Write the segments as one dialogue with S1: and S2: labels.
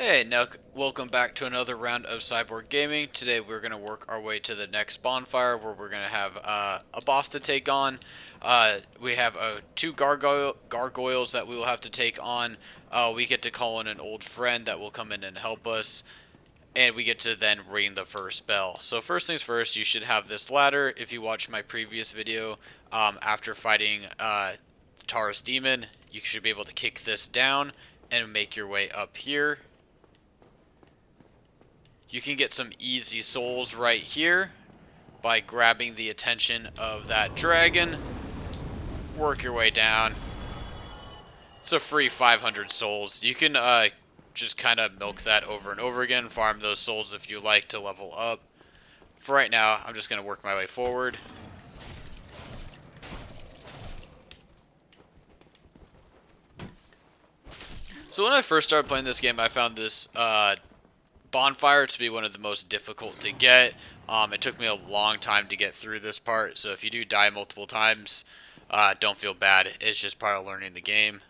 S1: Hey Nook, welcome back to another round of Cyborg Gaming. Today we're going to work our way to the next bonfire where we're going to have a boss to take on. We have two gargoyles that we will have to take on. We get to call in an old friend that will come in and help us. And we get to then ring the first bell. So first things first, you should have this ladder. If you watched my previous video, after fighting Taurus Demon, you should be able to kick this down and make your way up here. You can get some easy souls right here by grabbing the attention of that dragon. Work your way down. It's a free 500 souls. You can just kind of milk that over and over again. Farm those souls if you like to level up. For right now, I'm just going to work my way forward. So when I first started playing this game, I found this bonfire to be one of the most difficult to get. It took me a long time to get through this part, so if you do die multiple times, don't feel bad. It's just part of learning the game.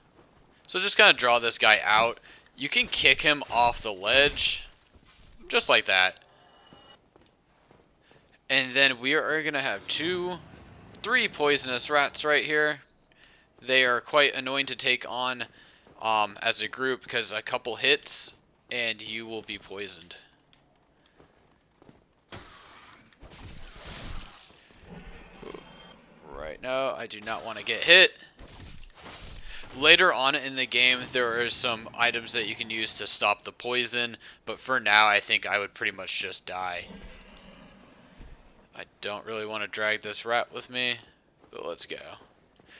S1: So just kind of draw this guy out. You can kick him off the ledge, just like that. And then we are going to have three poisonous rats right here. They are quite annoying to take on as a group because a couple hits and you will be poisoned. Right now, I do not want to get hit. Later on in the game, there are some items that you can use to stop the poison, but for now, I think I would pretty much just die. I don't really want to drag this rat with me, but let's go.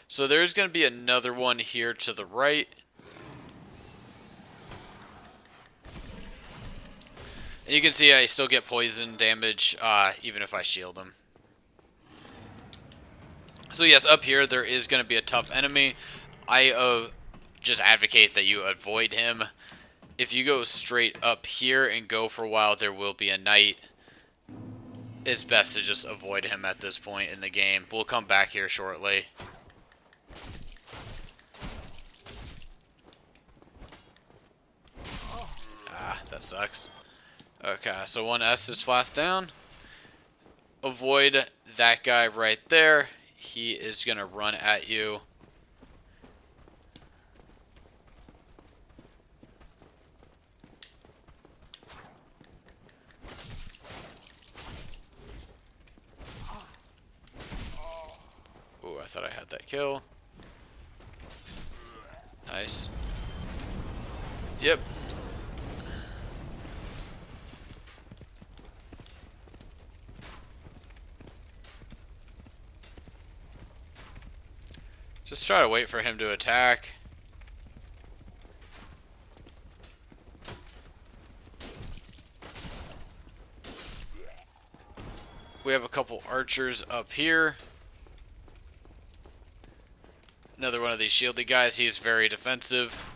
S1: So there's going to be another one here to the right. And you can see I still get poison damage even if I shield him. So yes, up here there is going to be a tough enemy. I just advocate that you avoid him. If you go straight up here and go for a while, there will be a knight. It's best to just avoid him at this point in the game. We'll come back here shortly. Ah, that sucks. Okay, so one Estus flask down. Avoid that guy right there. He is going to run at you. Ooh, I thought I had that kill. Nice. Yep. Just try to wait for him to attack. We have a couple archers up here. Another one of these shieldy guys. He's very defensive.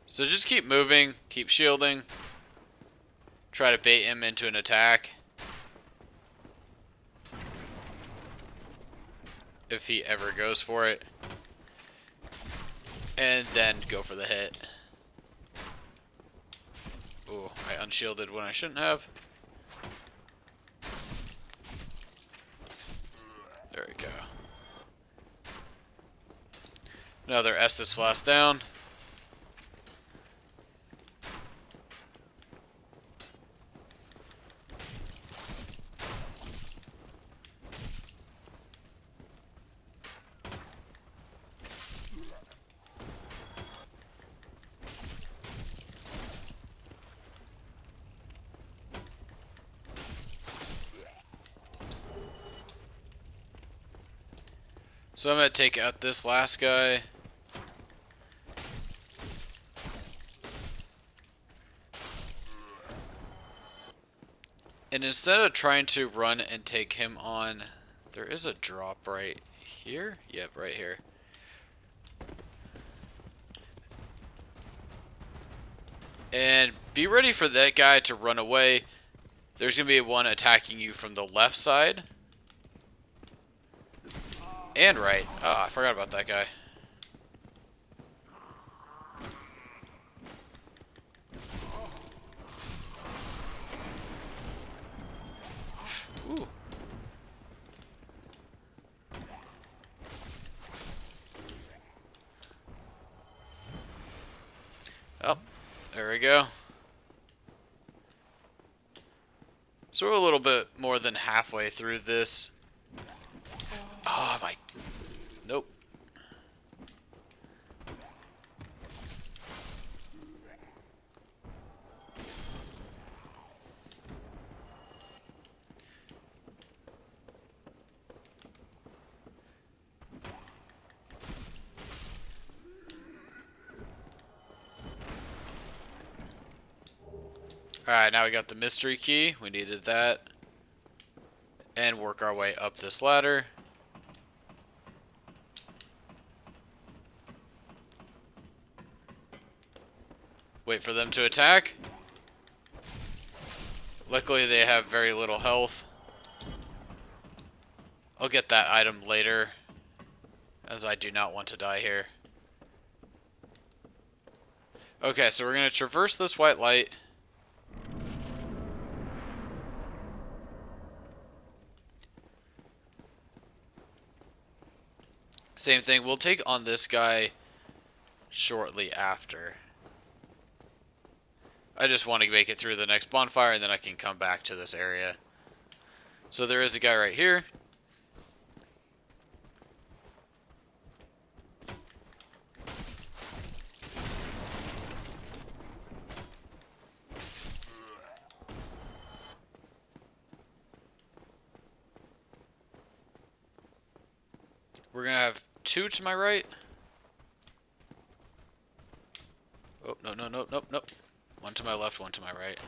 S1: So just keep moving, keep shielding. Try to bait him into an attack. If he ever goes for it. And then go for the hit. Ooh, I unshielded when I shouldn't have. There we go. Another Estus flask down. So I'm going to take out this last guy. And instead of trying to run and take him on, there is a drop right here. Yep, right here. And be ready for that guy to run away. There's going to be one attacking you from the left side. and right. Oh, I forgot about that guy. Ooh. Oh, there we go. So we're a little bit more than halfway through this. Oh my. Nope. Alright, now we got the mystery key. We needed that. And work our way up this ladder. Wait for them to attack. Luckily they have very little health. I'll get that item later, as I do not want to die here. Okay, so we're going to traverse this white light. Same thing, we'll take on this guy shortly after. I just want to make it through the next bonfire and then I can come back to this area. So there is a guy right here. We're going to have two to my right. Oh, no, no, no, nope, nope. One to my left, one to my right.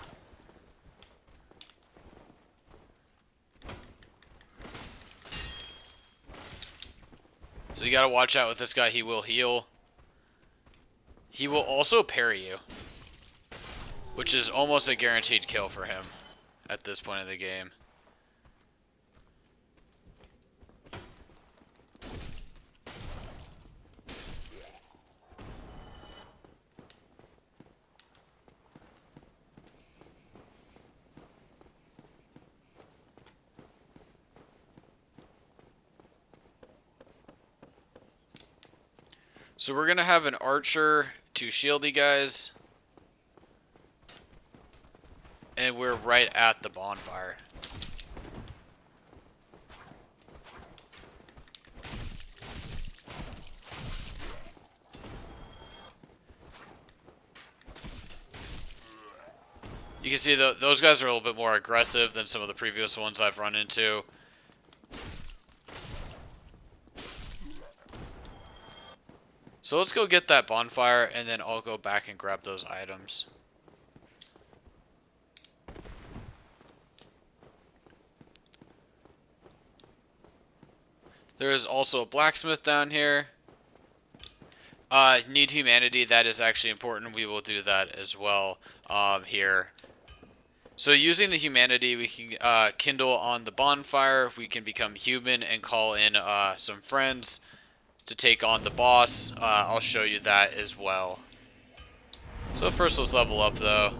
S1: So you gotta watch out with this guy. He will heal. He will also parry you, which is almost a guaranteed kill for him at this point of the game. So we're gonna have an archer to shieldy guys. And we're right at the bonfire. You can see those guys are a little bit more aggressive than some of the previous ones I've run into. So let's go get that bonfire, and then I'll go back and grab those items. There is also a blacksmith down here. Need humanity, that is actually important. We will do that as well here. So using the humanity, we can kindle on the bonfire. We can become human and call in some friends to take on the boss. I'll show you that as well. So first let's level up though.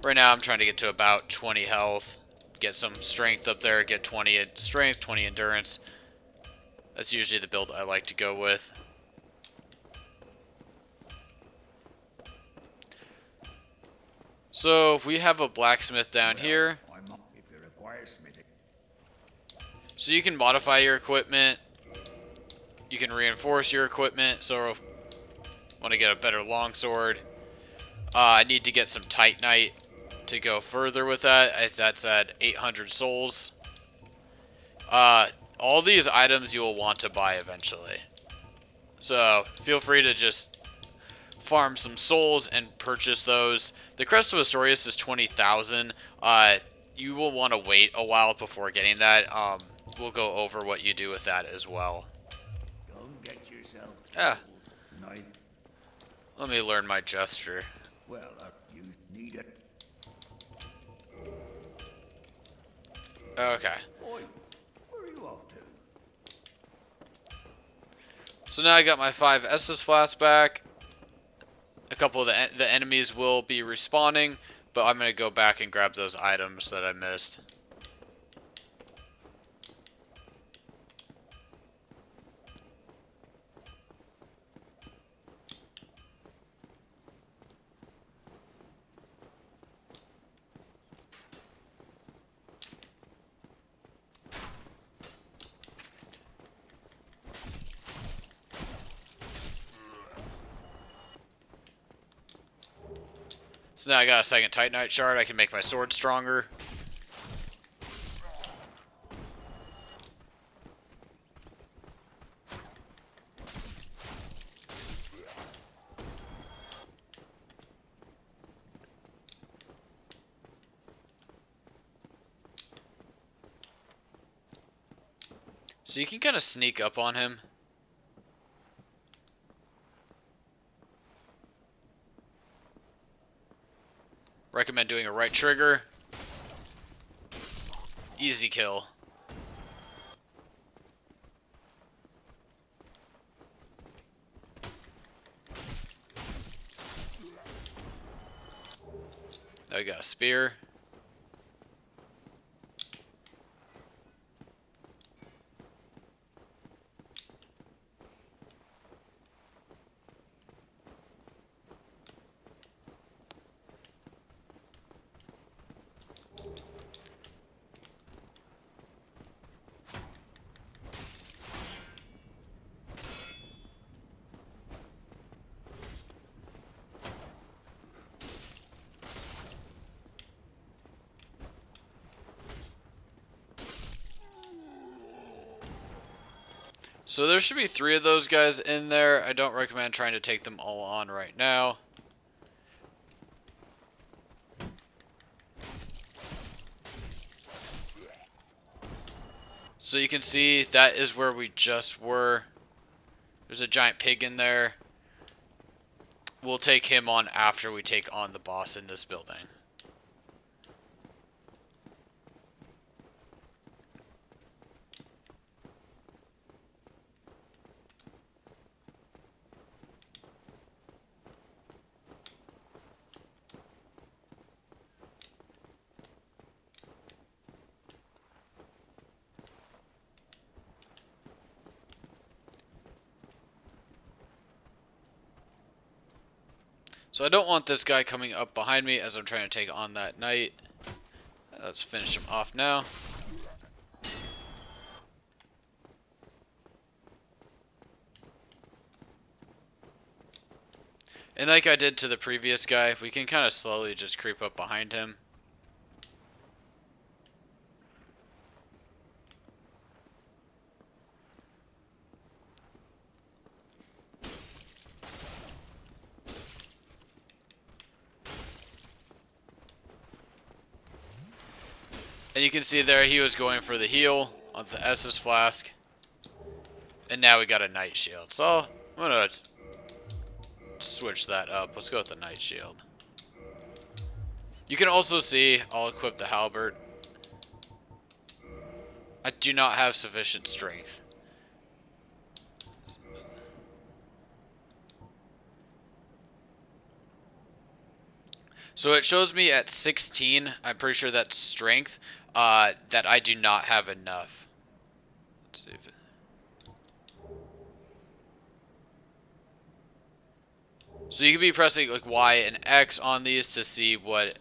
S1: Right now I'm trying to get to about 20 health. Get some strength up there, get 20 strength, 20 endurance. That's usually the build I like to go with. So we have a blacksmith down here. So you can modify your equipment. You can reinforce your equipment. So want to get a better longsword. I need to get some Titanite to go further with that. That's at 800 souls. All these items you will want to buy eventually. So feel free to just farm some souls and purchase those. The Crest of Astorius is 20,000. You will want to wait a while before getting that. We'll go over what you do with that as well.
S2: Don't get yourself
S1: Yeah. Let me learn my gesture.
S2: Well, you need it.
S1: Okay.
S2: Boy, where are you off to?
S1: So now I got my 5 Estus flasks back. A couple of the enemies will be respawning, but I'm going to go back and grab those items that I missed. So now I got a second Titanite shard. I can make my sword stronger. So you can kind of sneak up on him. Recommend doing a right trigger. Easy kill. Now we got a spear. So there should be 3 of those guys in there. I don't recommend trying to take them all on right now. So you can see that is where we just were. There's a giant pig in there. We'll take him on after we take on the boss in this building. So I don't want this guy coming up behind me as I'm trying to take on that knight. Let's finish him off now. And like I did to the previous guy, we can kind of slowly just creep up behind him. And you can see there he was going for the heal on the Estus flask. And now we got a Knight Shield. So I'm going to switch that up. Let's go with the Knight Shield. You can also see I'll equip the halberd. I do not have sufficient strength. So it shows me at 16, I'm pretty sure that's strength, that I do not have enough. Let's see if it... So you can be pressing like Y and X on these to see what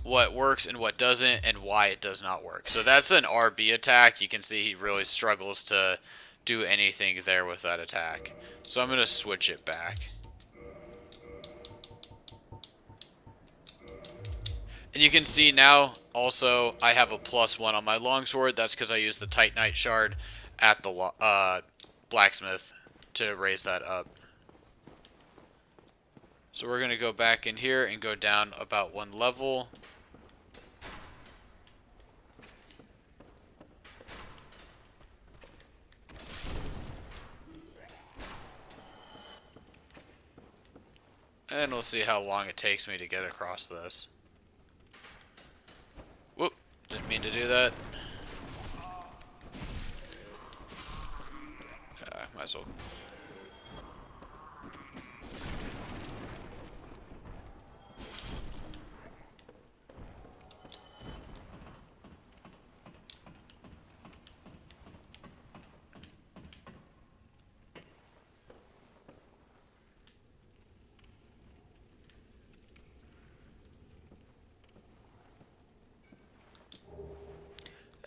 S1: works and what doesn't and why it does not work. So that's an RB attack. You can see he really struggles to do anything there with that attack. So I'm going to switch it back. And you can see now also I have a +1 on my longsword. That's because I used the Titanite shard at the blacksmith to raise that up. So we're going to go back in here and go down about 1 level. And we'll see how long it takes me to get across this. Whoop, didn't mean to do that. Might as well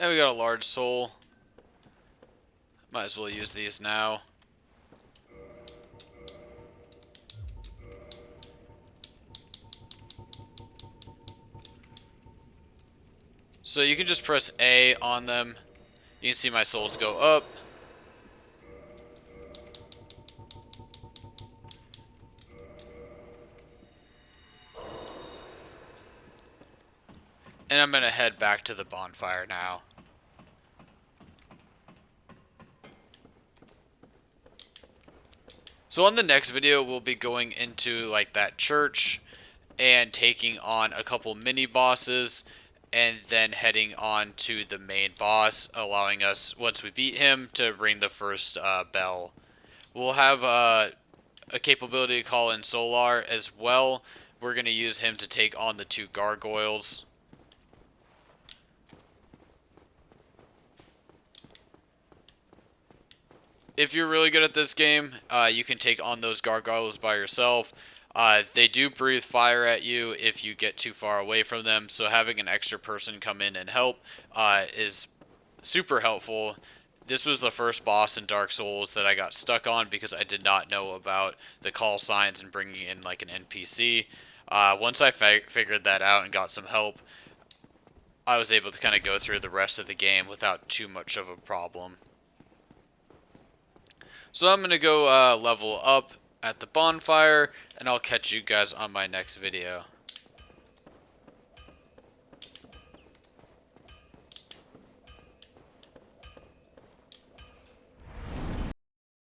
S1: And we got a large soul. Might as well use these now. So you can just press A on them. You can see my souls go up. And I'm going to head back to the bonfire now. So on the next video, we'll be going into like that church and taking on a couple mini bosses and then heading on to the main boss, allowing us, once we beat him, to ring the first bell. We'll have a capability to call in Solar as well. We're going to use him to take on the 2 gargoyles. If you're really good at this game, you can take on those gargoyles by yourself. They do breathe fire at you if you get too far away from them, so having an extra person come in and help is super helpful. This was the first boss in Dark Souls that I got stuck on because I did not know about the call signs and bringing in like an NPC. Once I figured that out and got some help, I was able to kind of go through the rest of the game without too much of a problem. So I'm going to go level up at the bonfire, and I'll catch you guys on my next video.